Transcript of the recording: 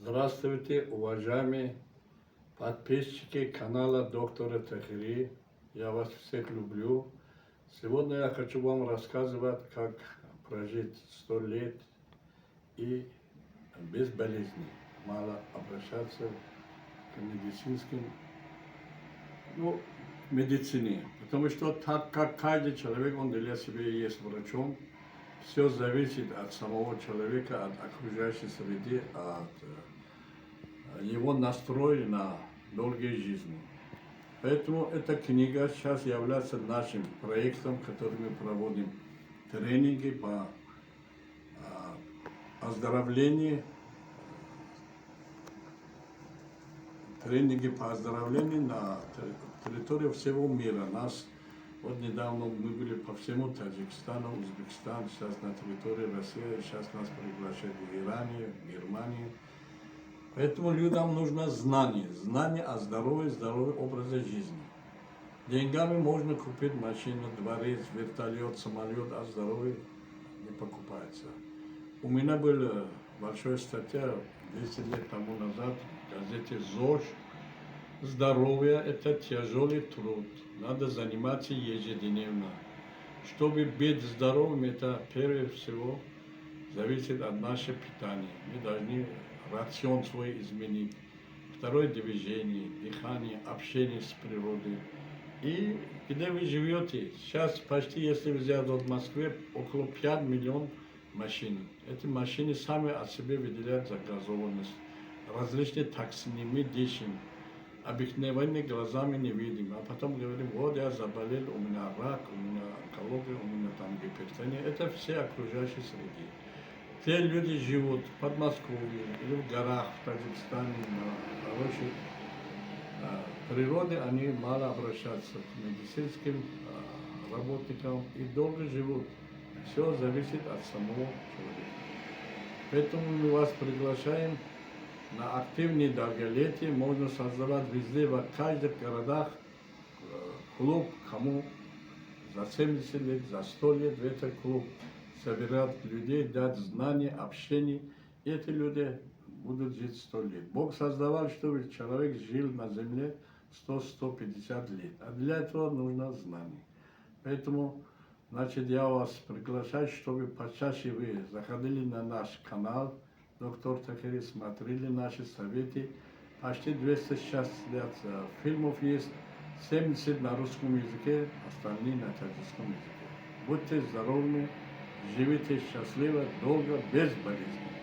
Здравствуйте, уважаемые подписчики канала доктора Тахири. Я вас всех люблю. Сегодня я хочу вам рассказывать, как прожить 100 лет и без болезней. Мало обращаться к медицинским, медицине. Потому что так как каждый человек, он для себя есть врачом, все зависит от самого человека, от окружающей среды, от его настроя на долгие жизни. Поэтому эта книга сейчас является нашим проектом, который мы проводим тренинги по оздоровлению, на территории всего мира. Вот недавно мы были по всему Таджикистану, Узбекистану, сейчас на территории России, сейчас нас приглашают в Иране, в Германии. Поэтому людям нужно знание о здоровом образе жизни. Деньгами можно купить машину, дворец, вертолет, самолет, а здоровье не покупается. У меня была большая статья 10 лет тому назад в газете ЗОЖ. Здоровье – это тяжелый труд, надо заниматься ежедневно. Чтобы быть здоровым, это прежде всего зависит от нашего питания. Мы должны рацион свой изменить. Второе – движение, дыхание, общение с природой. И где вы живете? Сейчас почти, если взять в Москве, около 5 миллионов машин. Эти машины сами от себя выделяют загазованность. Различные токсины мы дышим. Обыкновенными глазами не видим. А потом говорим, вот я заболел, у меня рак, у меня онкология, у меня там гипертония. Это все окружающие среды. Те люди живут в Подмосковье или в горах, в Таджикистане, на хорошей природе, они мало обращаются к медицинским работникам и долго живут. Все зависит от самого человека. Поэтому мы вас приглашаем на активное долголетие. Можно создавать везде, в каждых городах клуб, кому за 70 лет, за 100 лет в этот клуб собирать людей, дать знания, общение. И эти люди будут жить 100 лет. Бог создавал, чтобы человек жил на земле 100-150 лет. А для этого нужно знание. Поэтому, я вас приглашаю, чтобы почаще вы заходили на наш канал доктор Тахири, смотрели наши советы. Почти 200 сейчас лет фильмов есть, 70 на русском языке, остальные на таджикском языке. Будьте здоровы, живите счастливо, долго, без болезней.